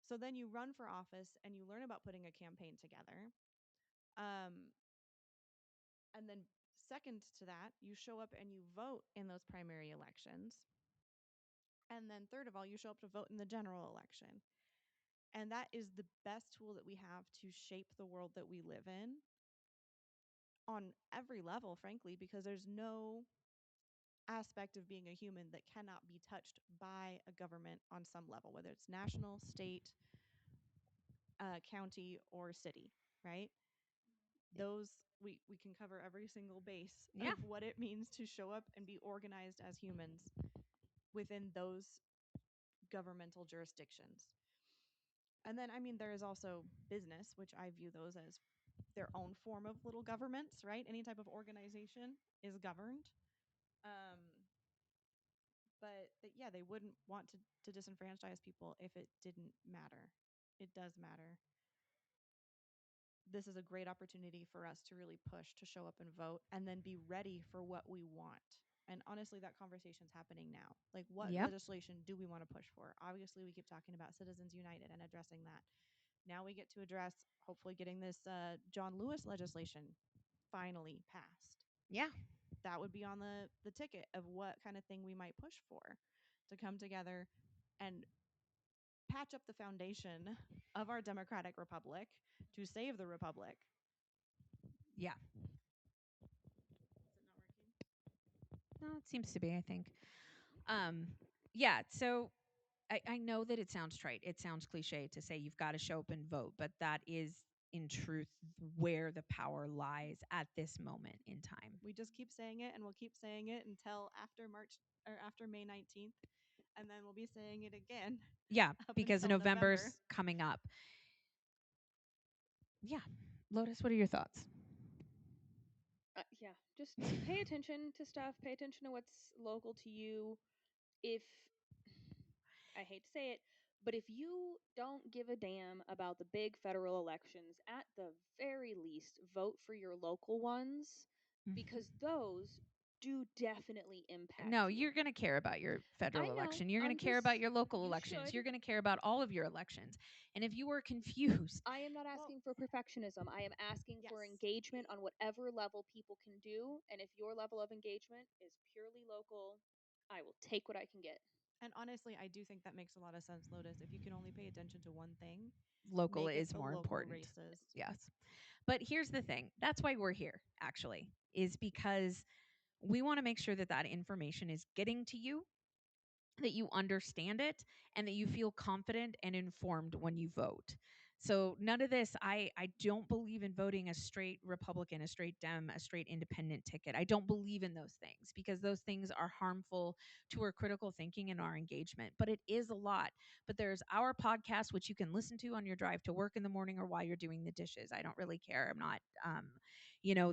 So then you run for office and you learn about putting a campaign together. Um, and then, second to that, you show up and you vote in those primary elections. And then, third of all, you show up to vote in the general election. And that is the best tool that we have to shape the world that we live in on every level, frankly, because there's no aspect of being a human that cannot be touched by a government on some level, whether it's national, state, county, or city, right? Those we can cover every single base Yeah. of what it means to show up and be organized as humans within those governmental jurisdictions. And then, I mean, there is also business, which I view those as their own form of little governments, right? Any type of organization is governed. Um, but yeah, they wouldn't want to disenfranchise people if it didn't matter. It does matter. This is a great opportunity for us to really push to show up and vote and then be ready for what we want. And honestly, that conversation's happening now. Like, what Yep. legislation do we want to push for? Obviously, we keep talking about Citizens United and addressing that. Now we get to address, hopefully, getting this John Lewis legislation finally passed. Yeah. That would be on the ticket of what kind of thing we might push for to come together and patch up the foundation of our democratic republic to save the republic. Yeah. Is it not working? No, it seems to be, I think. Um yeah, so I know that it sounds trite. It sounds cliche to say you've got to show up and vote, but that is in truth where the power lies at this moment in time. We just keep saying it and we'll keep saying it until after March or after May 19th. And then we'll be saying it again Yeah, up because until November. November's coming up. Yeah. Lotus, what are your thoughts? Yeah, just pay attention to stuff. Pay attention to what's local to you. If I hate to say it, but if you don't give a damn about the big federal elections, at the very least, vote for your local ones because those do definitely No, impact you. you're going to care about your I federal know. election. You're going I'm to care just, about your local you elections. should. You're going to care about all of your elections. And if you are confused, I am not Well, asking for perfectionism. I am asking yes. for engagement on whatever level people can do. And if your level of engagement is purely local, I will take what I can get. And honestly, I do think that makes a lot of sense, Lotus. If you can only pay attention to one thing, local make it is the more local important. races. Yes. But here's the thing. That's why we're here, actually, is because we want to make sure that that information is getting to you, that you understand it, and that you feel confident and informed when you vote. So none of this, I don't believe in voting a straight Republican, a straight Dem, a straight independent ticket. I don't believe in those things because those things are harmful to our critical thinking and our engagement. But it is a lot. But there's our podcast, which you can listen to on your drive to work in the morning or while you're doing the dishes. I don't really care. I'm not,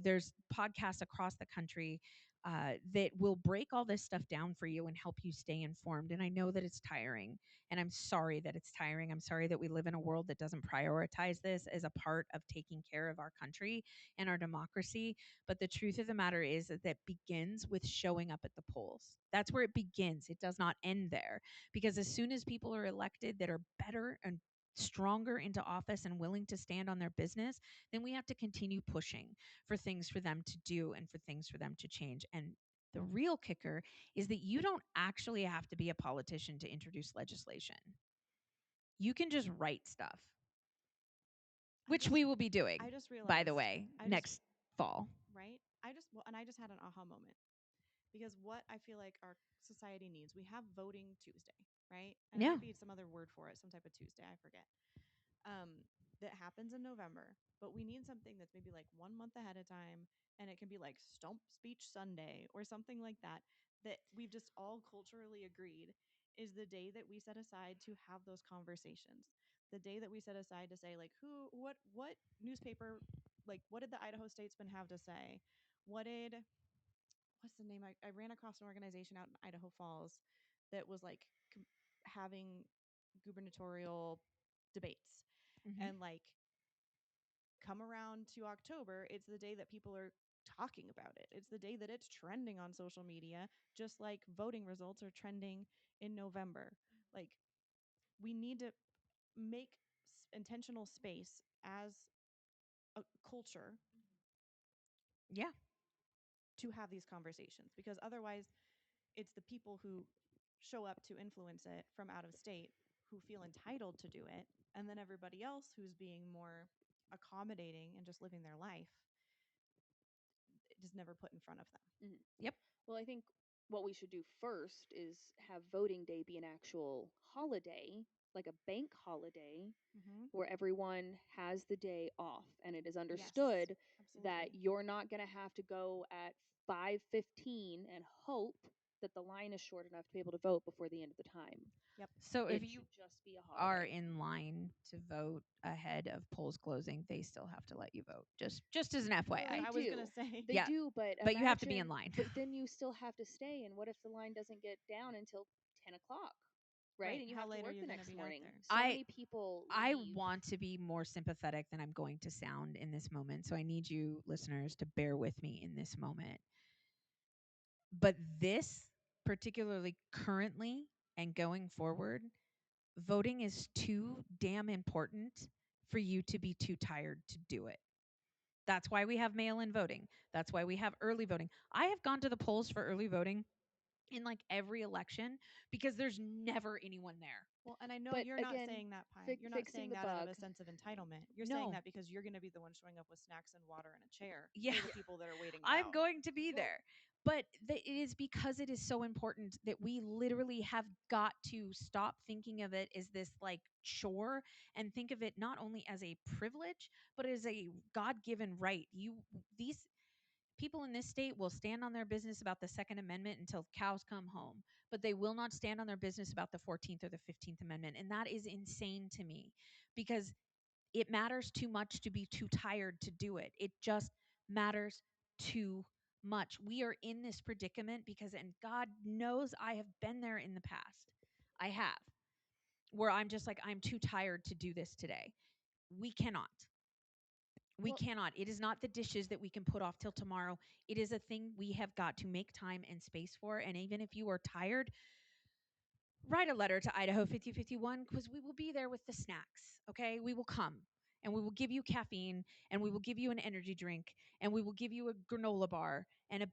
there's podcasts across the country that will break all this stuff down for you and help you stay informed. And I know that it's tiring, and I'm sorry that it's tiring. I'm sorry that we live in a world that doesn't prioritize this as a part of taking care of our country and our democracy. But the truth of the matter is that that begins with showing up at the polls. That's where it begins. It does not end there, because as soon as people are elected that are better and stronger into office and willing to stand on their business, then we have to continue pushing for things for them to do and for things for them to change. And the real kicker is that you don't actually have to be a politician to introduce legislation. You can just write stuff, I which just we will be doing, I just by the realized way, I just next fall. right? I just well, and I just had an aha moment because what I feel like our society needs, we have voting Tuesday, right? And it Yeah. might be some other word for it, some type of Tuesday, I forget. That happens in November, but we need something that's maybe like 1 month ahead of time, and it can be like Stump Speech Sunday or something like that, that we've just all culturally agreed is the day that we set aside to have those conversations. The day that we set aside to say, like, what newspaper, like, what did the Idaho Statesman have to say? What did, what's the name? I ran across an organization out in Idaho Falls that was like having gubernatorial debates, Mm-hmm. and like, come around to October, it's the day that people are talking about it. It's the day that it's trending on social media, just like voting results are trending in November. Like, we need to make intentional space as a culture Yeah. to have these conversations, because otherwise it's the people who show up to influence it from out of state who feel entitled to do it, and then everybody else who's being more accommodating and just living their life, it is never put in front of them. Mhm. Yep. Well, I think what we should do first is have voting day be an actual holiday, like a bank holiday, Mm-hmm. where everyone has the day off and it is Yes, understood that absolutely. you're not going to have to go at 5:15 and hope that the line is short enough to be able to vote before the end of the time. Yep. So if It you should just be a are holiday. in line to vote ahead of polls closing, they still have to let you vote. Just as an FYI. They I was gonna do. say. They Yeah, do, but but you have to be in imagine, line. but then you still have to stay. And what if the line doesn't get down until 10 o'clock? Right? Right. And you How have to late are work you the gonna next be out morning. there? So I many people I leave. want to be more sympathetic than I'm going to sound in this moment. So I need you listeners to bear with me in this moment. But this, particularly currently and going forward, voting is too damn important for you to be too tired to do it. That's why we have mail in voting. That's why we have early voting. I have gone to the polls for early voting in like every election because there's never anyone there. Well, and I know But you're not again, saying that, Pie. You're not fixing saying the that out of bug. a sense of entitlement. You're saying No. that because you're going to be the one showing up with snacks and water and a chair Yeah. for the people that are waiting it I'm out. going to be Well, there. But it is because it is so important that we literally have got to stop thinking of it as this like chore and think of it not only as a privilege, but as a God given right. These people in this state will stand on their business about the Second Amendment until cows come home, but they will not stand on their business about the 14th or the 15th Amendment. And that is insane to me because it matters too much to be too tired to do it. It just matters too much. We are in this predicament because, and God knows I have been there in the past. I have, where I'm just like, I'm too tired to do this today. We cannot. We well, cannot. It is not the dishes that we can put off till tomorrow. It is a thing we have got to make time and space for. And even if you are tired, write a letter to Idaho 5051 because we will be there with the snacks. Okay. We will come and we will give you caffeine and we will give you an energy drink and we will give you a granola bar and a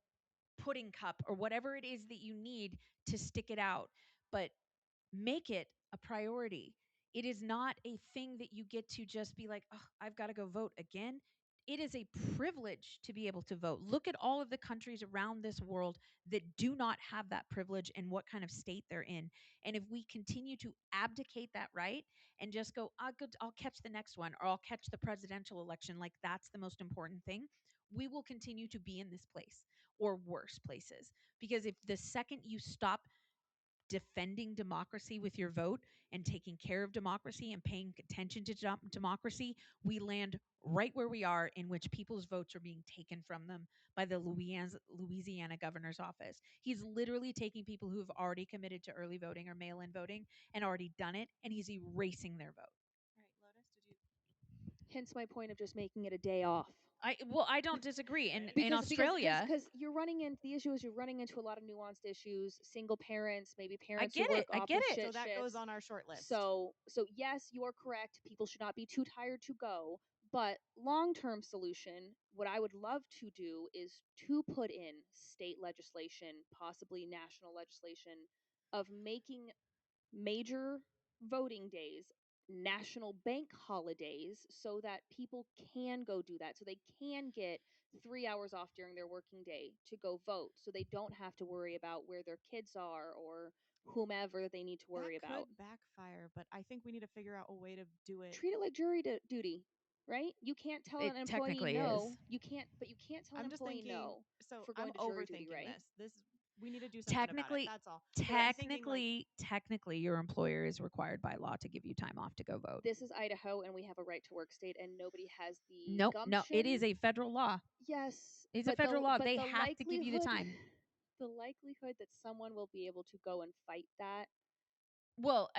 pudding cup or whatever it is that you need to stick it out. But make it a priority. It is not a thing that you get to just be like, oh, I've got to go vote again. It is a privilege to be able to vote. Look at all of the countries around this world that do not have that privilege and what kind of state they're in. And if we continue to abdicate that right and just go, I'll catch the next one or I'll catch the presidential election, like that's the most important thing, we will continue to be in this place or worse places. Because if the second you stop defending democracy with your vote and taking care of democracy and paying attention to democracy, we land right where we are, in which people's votes are being taken from them by the Louisiana governor's office. He's literally taking people who have already committed to early voting or mail in voting and already done it, and he's erasing their vote. Right, Lotus, did you? Hence my point of just making it a day off. I don't disagree. In Right. in Australia, because you're running into the issue is you're running into a lot of nuanced issues. Single parents, maybe I parents who get it. work I get it. opposite So that goes shifts. on our short list. So yes, you are correct. People should not be too tired to go. But long-term solution, what I would love to do is to put in state legislation, possibly national legislation, of making major voting days national bank holidays so that people can go do that. So they can get 3 hours off during their working day to go vote. So they don't have to worry about where their kids are or whomever they need to That worry could about. backfire, but I think we need to figure out a way to do it. Treat it like jury duty, right? You can't tell It an employee technically is. no. You can't, but you can't tell an I'm just employee thinking. no So for I'm going to jury duty, overthinking right? this. We need to do something about it. Technically, That's all. But I'm thinking like technically, your employer is required by law to give you time off to go vote. This is Idaho, and we have a right to work state, and nobody has the Nope, no, gumption. it is a federal law. Yes, It's a federal law. but They the have to give you the likelihood, time. the likelihood that someone will be able to go and fight that Well,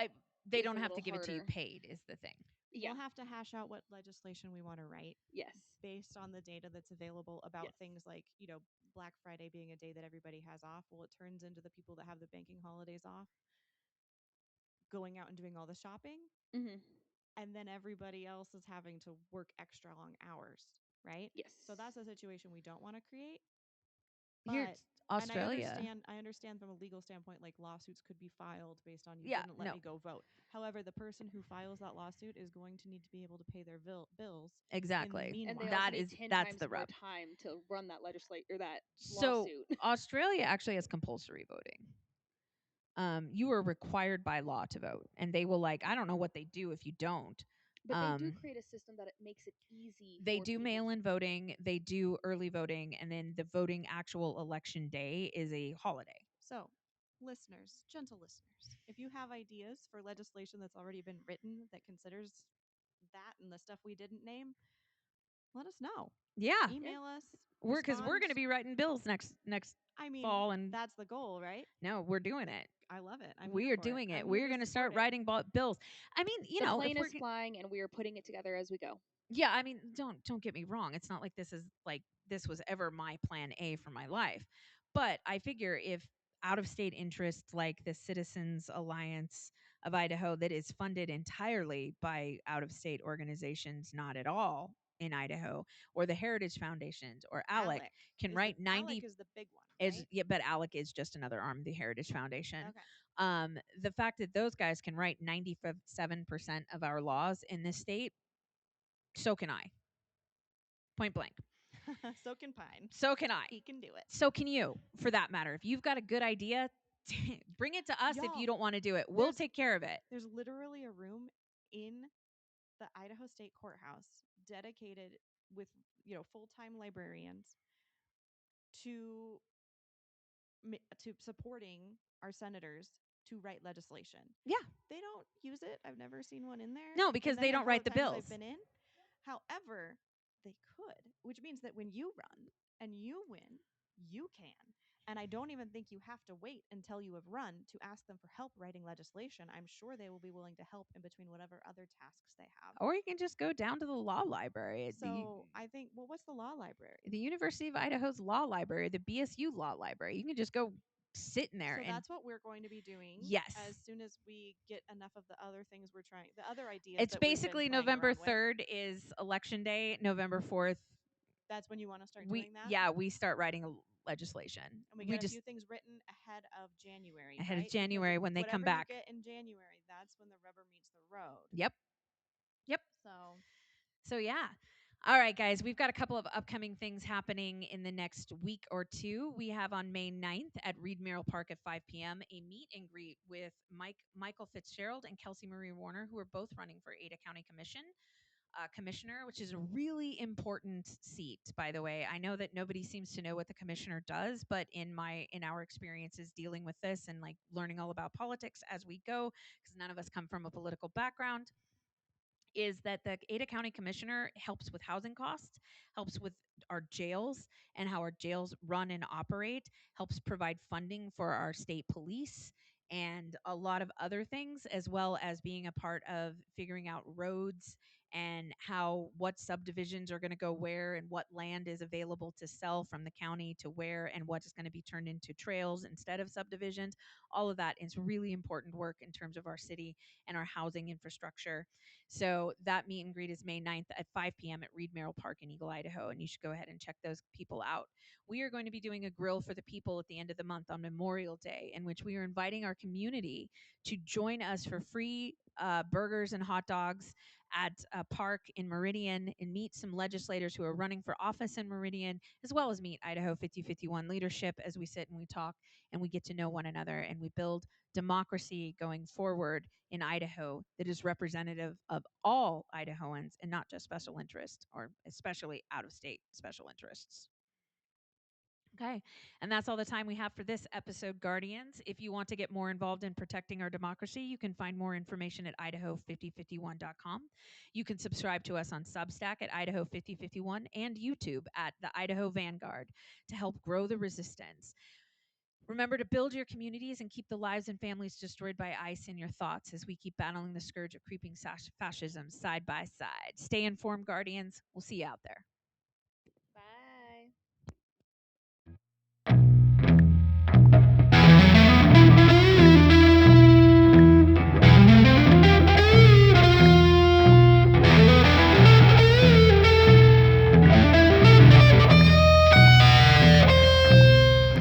they is don't a have to little give it to you harder. paid, is the thing. Yeah. we'll have to hash out what legislation we want to write Yes. based on the data that's available about Yes. things like, Black Friday being a day that everybody has off. Well, it turns into the people that have the banking holidays off going out and doing all the shopping, Mm-hmm. and then everybody else is having to work extra long hours, right? Yes. So that's a situation we don't want to create. Here, But and Australia. I understand from a legal standpoint, like lawsuits could be filed based on you Yeah, didn't let no, me go vote. However, the person who files that lawsuit is going to need to be able to pay their bills in the exactly. meanwhile. And they That also need is 10 that's times the more rub. time to run that legislate or that So lawsuit. Australia actually has compulsory voting. You are required by law to vote, and they will I don't know what they do if you don't. But they do create a system that it makes it easy They for do people. mail-in voting, they do early voting, and then the voting actual election day is a holiday. So, listeners, gentle listeners, if you have ideas for legislation that's already been written that considers that and the stuff we didn't name, let us know. Yeah, Email us. we're because we're Respond. going to be writing bills next I mean, fall, and that's the goal, right? no, we're doing it. I love it. I'm We here are for doing it. I'm We're here to going to support start it. writing bills. I mean, The if plane we're is flying, and we are putting it together as we go. yeah, I mean, don't get me wrong. It's not like this was ever my plan A for my life. But I figure if out of state interests like the Citizens Alliance of Idaho that is funded entirely by out of state organizations, not at all in Idaho, or the Heritage Foundations or ALEC can write 90 ALEC is the big one, is right? yeah, but ALEC is just another arm of the Heritage Foundation. Okay. The fact that those guys can write 97% of our laws in this state, so can I. Point blank. So can Pine. So can I. He can do it. So can you, for that matter. If you've got a good idea, bring it to us. If Y'all, you don't want to do it, we'll take care of it. There's literally a room in the Idaho State Courthouse dedicated with, full-time librarians to to supporting our senators to write legislation. Yeah. They don't use it. I've never seen one in there. No, because in the they don't handful write of the times bills. I've been in. However, they could, which means that when you run and you win, you can. And I don't even think you have to wait until you have run to ask them for help writing legislation. I'm sure they will be willing to help in between whatever other tasks they have. Or you can just go down to the law library. So I think, well, what's the law library? The University of Idaho's law library, the BSU law library. You can just go sit in there. So and that's what we're going to be doing. Yes. As soon as we get enough of the other things we're trying, the other ideas. It's that we've been basically playing November around with. 3rd is election day. November 4th. That's when you want to start doing that? Yeah, we start writing legislation. And we get a few things written ahead of January. Ahead right? of January when they come back. Whatever you get in January, that's when the rubber meets the road. Yep. So yeah. All right, guys, we've got a couple of upcoming things happening in the next week or two. We have on May 9th at Reed Merrill Park at 5 p.m. a meet and greet with Michael Fitzgerald and Kelsey Marie Warner, who are both running for Ada County Commission. commissioner, which is a really important seat, by the way. I know that nobody seems to know what the commissioner does, but in our experiences dealing with this and like learning all about politics as we go, because none of us come from a political background, is that the Ada County Commissioner helps with housing costs, helps with our jails and how our jails run and operate, helps provide funding for our state police and a lot of other things, as well as being a part of figuring out roads and how what subdivisions are going to go where and what land is available to sell from the county to where and what is going to be turned into trails instead of subdivisions. All of that is really important work in terms of our city and our housing infrastructure. So that meet and greet is May 9th at 5 p.m. at Reed Merrill Park in Eagle, Idaho. And you should go ahead and check those people out. We are going to be doing a grill for the people at the end of the month on Memorial Day, in which we are inviting our community to join us for free burgers and hot dogs at a park in Meridian and meet some legislators who are running for office in Meridian, as well as meet Idaho 5051 leadership as we sit and we talk and we get to know one another and we build democracy going forward in Idaho that is representative of all Idahoans and not just special interests or especially out of state special interests. Okay. And that's all the time we have for this episode, Guardians. If you want to get more involved in protecting our democracy, you can find more information at idaho5051.com. You can subscribe to us on Substack at Idaho5051 and YouTube at the Idaho Vanguard to help grow the resistance. Remember to build your communities and keep the lives and families destroyed by ICE in your thoughts as we keep battling the scourge of creeping fascism side by side. Stay informed, Guardians. We'll see you out there.